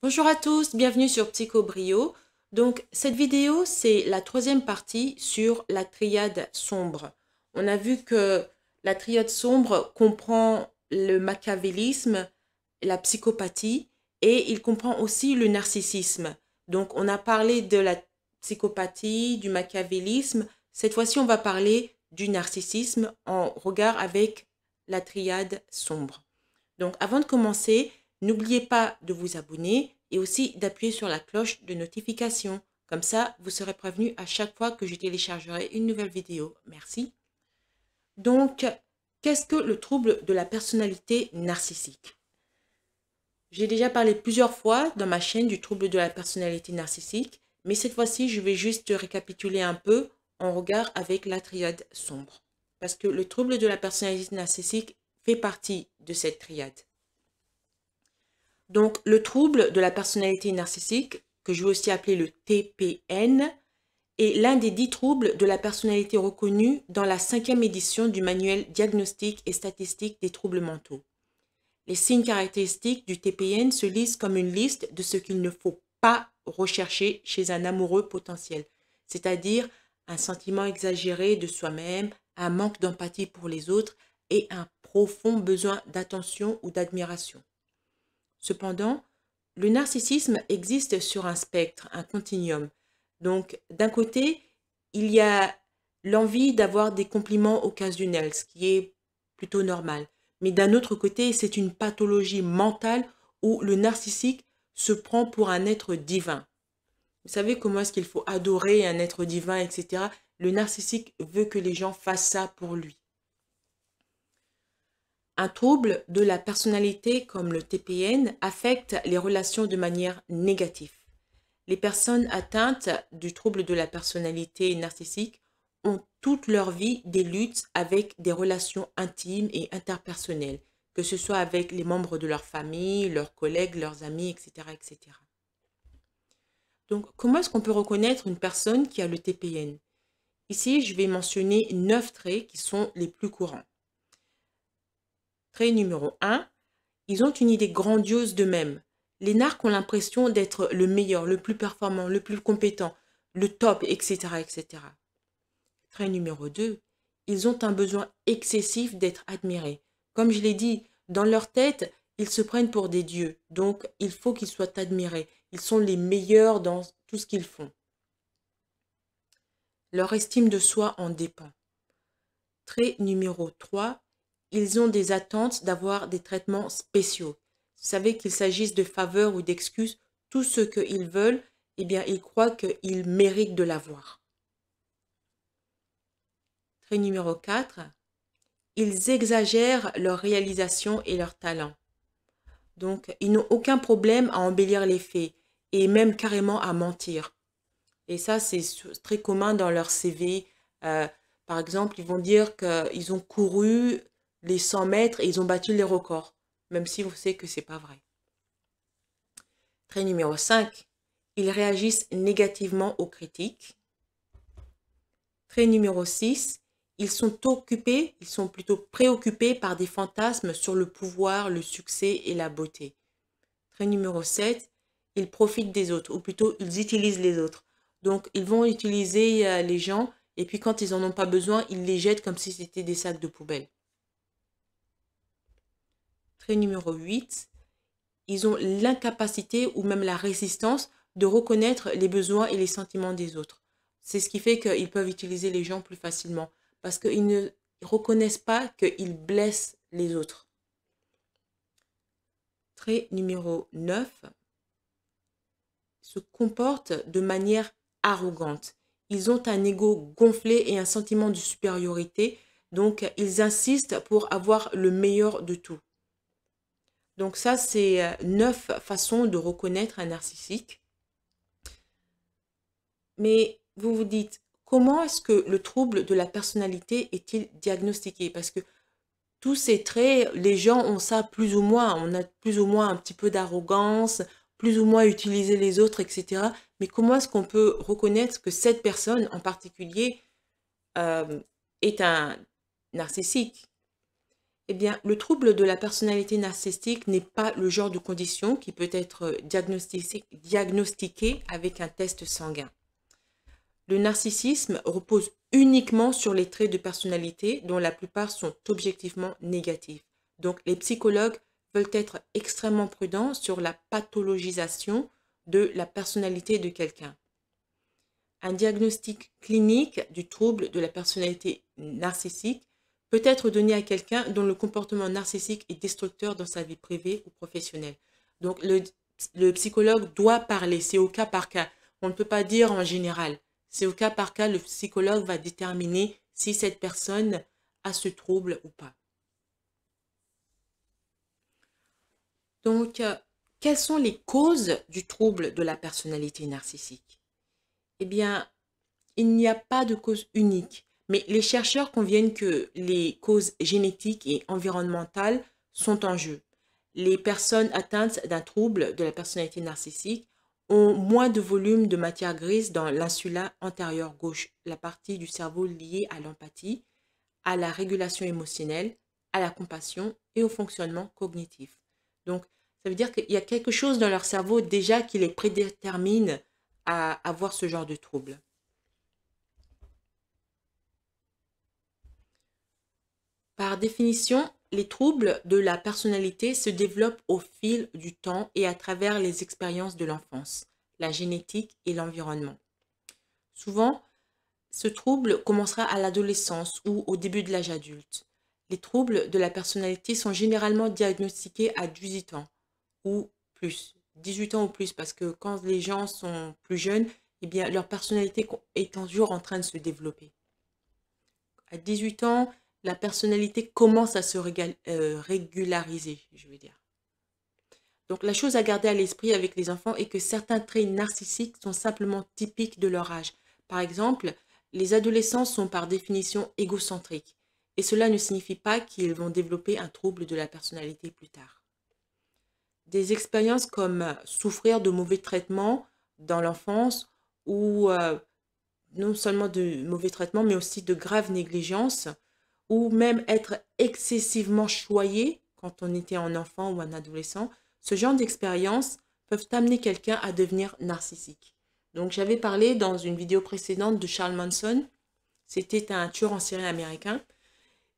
Bonjour à tous, bienvenue sur Psychobrio. Donc cette vidéo, c'est la troisième partie sur la triade sombre. On a vu que la triade sombre comprend le machiavélisme, la psychopathie et il comprend aussi le narcissisme. Donc on a parlé de la psychopathie, du machiavélisme. Cette fois-ci, on va parler du narcissisme en regard avec la triade sombre. Donc avant de commencer, n'oubliez pas de vous abonner et aussi d'appuyer sur la cloche de notification. Comme ça, vous serez prévenu à chaque fois que je téléchargerai une nouvelle vidéo. Merci. Donc, qu'est-ce que le trouble de la personnalité narcissique? J'ai déjà parlé plusieurs fois dans ma chaîne du trouble de la personnalité narcissique, mais cette fois-ci, je vais juste récapituler un peu en regard avec la triade sombre. Parce que le trouble de la personnalité narcissique fait partie de cette triade. Donc, le trouble de la personnalité narcissique, que je vais aussi appeler le TPN, est l'un des 10 troubles de la personnalité reconnus dans la 5e édition du manuel diagnostique et statistique des troubles mentaux. Les signes caractéristiques du TPN se lisent comme une liste de ce qu'il ne faut pas rechercher chez un amoureux potentiel, c'est-à-dire un sentiment exagéré de soi-même, un manque d'empathie pour les autres et un profond besoin d'attention ou d'admiration. Cependant, le narcissisme existe sur un spectre, un continuum. Donc, d'un côté, il y a l'envie d'avoir des compliments occasionnels, ce qui est plutôt normal. Mais d'un autre côté, c'est une pathologie mentale où le narcissique se prend pour un être divin. Vous savez comment est-ce qu'il faut adorer un être divin, etc. Le narcissique veut que les gens fassent ça pour lui. Un trouble de la personnalité comme le TPN affecte les relations de manière négative. Les personnes atteintes du trouble de la personnalité narcissique ont toute leur vie des luttes avec des relations intimes et interpersonnelles, que ce soit avec les membres de leur famille, leurs collègues, leurs amis, etc. etc. Donc, comment est-ce qu'on peut reconnaître une personne qui a le TPN? Ici, je vais mentionner 9 traits qui sont les plus courants. Trait numéro 1, ils ont une idée grandiose d'eux-mêmes. Les narcs ont l'impression d'être le meilleur, le plus performant, le plus compétent, le top, etc., etc. Trait numéro 2, ils ont un besoin excessif d'être admirés. Comme je l'ai dit, dans leur tête, ils se prennent pour des dieux. Donc, il faut qu'ils soient admirés. Ils sont les meilleurs dans tout ce qu'ils font. Leur estime de soi en dépend. Trait numéro 3, ils ont des attentes d'avoir des traitements spéciaux. Vous savez qu'il s'agisse de faveurs ou d'excuses, tout ce qu'ils veulent, eh bien, ils croient qu'ils méritent de l'avoir. Trait numéro 4, ils exagèrent leurs réalisations et leurs talents. Donc, ils n'ont aucun problème à embellir les faits et même carrément à mentir. Et ça, c'est très commun dans leur CV. Par exemple, ils vont dire qu'ils ont couru les 100 mètres et ils ont battu les records, même si vous savez que ce n'est pas vrai. Trait numéro 5, ils réagissent négativement aux critiques. Trait numéro 6, ils sont plutôt préoccupés par des fantasmes sur le pouvoir, le succès et la beauté. Trait numéro 7, ils profitent des autres, ou plutôt ils utilisent les autres. Donc, ils vont utiliser les gens et puis quand ils n'en ont pas besoin, ils les jettent comme si c'était des sacs de poubelle. Trait numéro 8, ils ont l'incapacité ou même la résistance de reconnaître les besoins et les sentiments des autres. C'est ce qui fait qu'ils peuvent utiliser les gens plus facilement parce qu'ils ne reconnaissent pas qu'ils blessent les autres. Trait numéro 9, se comportent de manière arrogante. Ils ont un ego gonflé et un sentiment de supériorité, donc ils insistent pour avoir le meilleur de tout. Donc ça, c'est 9 façons de reconnaître un narcissique. Mais vous vous dites, comment est-ce que le trouble de la personnalité est-il diagnostiqué? Parce que tous ces traits, les gens ont ça plus ou moins. On a plus ou moins un petit peu d'arrogance, plus ou moins utiliser les autres, etc. Mais comment est-ce qu'on peut reconnaître que cette personne en particulier est un narcissique? Eh bien, le trouble de la personnalité narcissique n'est pas le genre de condition qui peut être diagnostiqué avec un test sanguin. Le narcissisme repose uniquement sur les traits de personnalité dont la plupart sont objectivement négatifs. Donc, les psychologues veulent être extrêmement prudents sur la pathologisation de la personnalité de quelqu'un. Un diagnostic clinique du trouble de la personnalité narcissique peut être donné à quelqu'un dont le comportement narcissique est destructeur dans sa vie privée ou professionnelle. Donc, le psychologue doit parler, c'est au cas par cas. On ne peut pas dire en général. C'est au cas par cas, le psychologue va déterminer si cette personne a ce trouble ou pas. Donc, quelles sont les causes du trouble de la personnalité narcissique? Eh bien, il n'y a pas de cause unique, mais les chercheurs conviennent que les causes génétiques et environnementales sont en jeu. Les personnes atteintes d'un trouble de la personnalité narcissique ont moins de volume de matière grise dans l'insula antérieure gauche, la partie du cerveau liée à l'empathie, à la régulation émotionnelle, à la compassion et au fonctionnement cognitif. Donc, ça veut dire qu'il y a quelque chose dans leur cerveau déjà qui les prédétermine à avoir ce genre de trouble. Par définition, les troubles de la personnalité se développent au fil du temps et à travers les expériences de l'enfance, la génétique et l'environnement. Souvent, ce trouble commencera à l'adolescence ou au début de l'âge adulte. Les troubles de la personnalité sont généralement diagnostiqués à 18 ans ou plus. 18 ans ou plus, parce que quand les gens sont plus jeunes, eh bien, leur personnalité est toujours en train de se développer. À 18 ans, la personnalité commence à se régulariser, je veux dire. Donc, la chose à garder à l'esprit avec les enfants est que certains traits narcissiques sont simplement typiques de leur âge. Par exemple, les adolescents sont par définition égocentriques, et cela ne signifie pas qu'ils vont développer un trouble de la personnalité plus tard. Des expériences comme souffrir de mauvais traitements dans l'enfance ou non seulement de mauvais traitements, mais aussi de graves négligences, ou même être excessivement choyé quand on était un enfant ou un adolescent, ce genre d'expériences peuvent amener quelqu'un à devenir narcissique. Donc j'avais parlé dans une vidéo précédente de Charles Manson, c'était un tueur en série américain,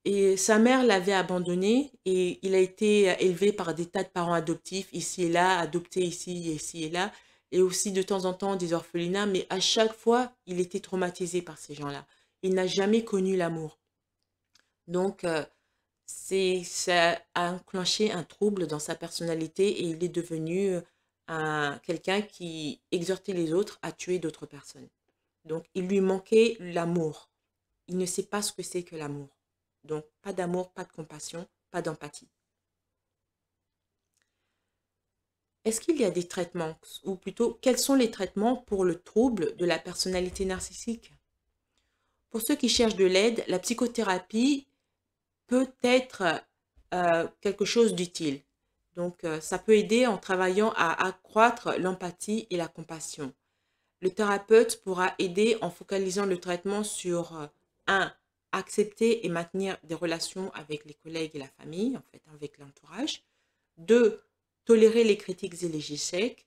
et sa mère l'avait abandonné et il a été élevé par des tas de parents adoptifs ici et là, adoptés ici et là, et aussi de temps en temps des orphelinats, mais à chaque fois, il était traumatisé par ces gens-là. Il n'a jamais connu l'amour. Donc, ça a enclenché un trouble dans sa personnalité et il est devenu quelqu'un qui exhortait les autres à tuer d'autres personnes. Donc, il lui manquait l'amour. Il ne sait pas ce que c'est que l'amour. Donc, pas d'amour, pas de compassion, pas d'empathie. Est-ce qu'il y a des traitements, ou plutôt, quels sont les traitements pour le trouble de la personnalité narcissique? Pour ceux qui cherchent de l'aide, la psychothérapie peut être quelque chose d'utile. Donc, ça peut aider en travaillant à accroître l'empathie et la compassion. Le thérapeute pourra aider en focalisant le traitement sur 1. Accepter et maintenir des relations avec les collègues et la famille, en fait, avec l'entourage. 2. Tolérer les critiques et les échecs.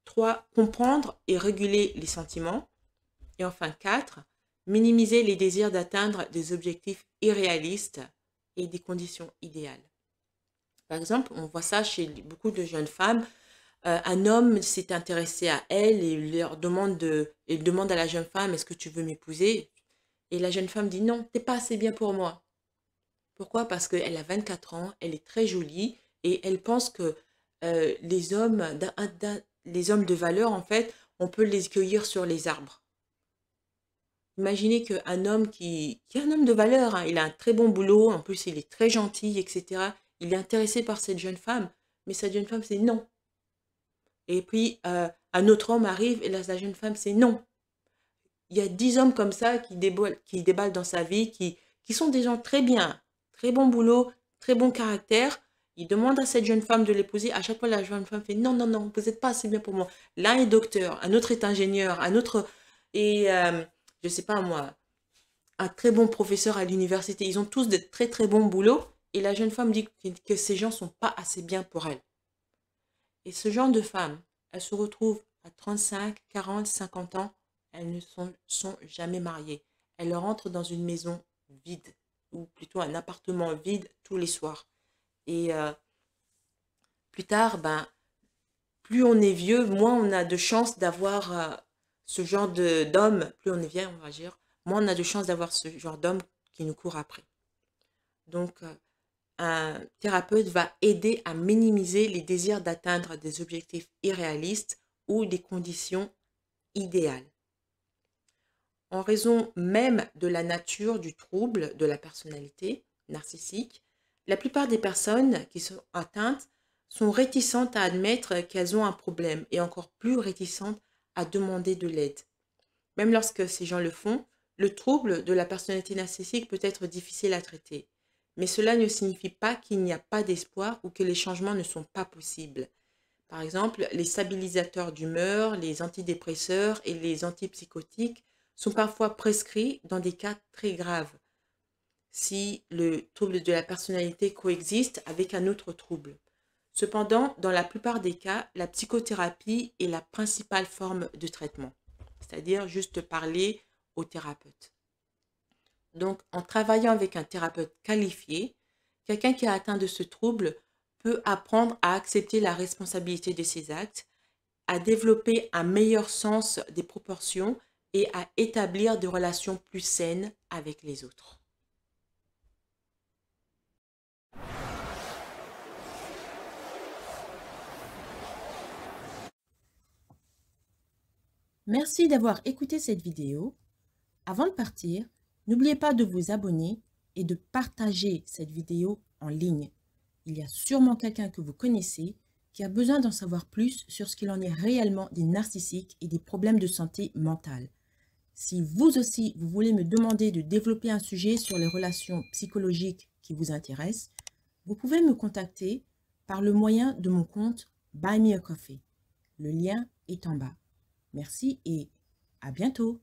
3. Comprendre et réguler les sentiments. Et enfin 4. Minimiser les désirs d'atteindre des objectifs irréalistes et des conditions idéales. Par exemple, on voit ça chez beaucoup de jeunes femmes. Un homme s'est intéressé à elle et il demande à la jeune femme, est-ce que tu veux m'épouser? Et la jeune femme dit non, t'es pas assez bien pour moi. Pourquoi? Parce qu'elle a 24 ans, elle est très jolie et elle pense que les hommes de valeur, en fait, on peut les cueillir sur les arbres. Imaginez qu'un homme qui est un homme de valeur, hein, il a un très bon boulot, en plus il est très gentil, etc. Il est intéressé par cette jeune femme, mais cette jeune femme, c'est non. Et puis, un autre homme arrive et là, la jeune femme, c'est non. Il y a 10 hommes comme ça qui déballent dans sa vie, qui sont des gens très bien, très bon boulot, très bon caractère. Ils demandent à cette jeune femme de l'épouser. À chaque fois, la jeune femme fait non, non, non, vous n'êtes pas assez bien pour moi. L'un est docteur, un autre est ingénieur, un autre est, je ne sais pas moi, un très bon professeur à l'université. Ils ont tous de très, très bons boulots. et la jeune femme dit que ces gens ne sont pas assez bien pour elle. Et ce genre de femme, elle se retrouve à 35, 40, 50 ans, elles ne sont jamais mariées. Elles rentrent dans une maison vide, ou plutôt un appartement vide tous les soirs. Et plus tard, plus on est vieux, moins on a de chances d'avoir ce genre d'homme, plus on est vieux, on va dire, moins on a de chances d'avoir ce genre d'homme qui nous court après. Donc, un thérapeute va aider à minimiser les désirs d'atteindre des objectifs irréalistes ou des conditions idéales. En raison même de la nature du trouble de la personnalité narcissique, la plupart des personnes qui sont atteintes sont réticentes à admettre qu'elles ont un problème et encore plus réticentes à demander de l'aide. Même lorsque ces gens le font, le trouble de la personnalité narcissique peut être difficile à traiter. Mais cela ne signifie pas qu'il n'y a pas d'espoir ou que les changements ne sont pas possibles. Par exemple, les stabilisateurs d'humeur, les antidépresseurs et les antipsychotiques sont parfois prescrits dans des cas très graves, si le trouble de la personnalité coexiste avec un autre trouble. Cependant, dans la plupart des cas, la psychothérapie est la principale forme de traitement, c'est-à-dire juste parler au thérapeute. Donc, en travaillant avec un thérapeute qualifié, quelqu'un qui a atteint de ce trouble peut apprendre à accepter la responsabilité de ses actes, à développer un meilleur sens des proportions et à établir des relations plus saines avec les autres. Merci d'avoir écouté cette vidéo. Avant de partir, n'oubliez pas de vous abonner et de partager cette vidéo en ligne. Il y a sûrement quelqu'un que vous connaissez qui a besoin d'en savoir plus sur ce qu'il en est réellement des narcissiques et des problèmes de santé mentale. Si vous aussi, vous voulez me demander de développer un sujet sur les relations psychologiques qui vous intéressent, vous pouvez me contacter par le moyen de mon compte Buy Me a Coffee. Le lien est en bas. Merci et à bientôt.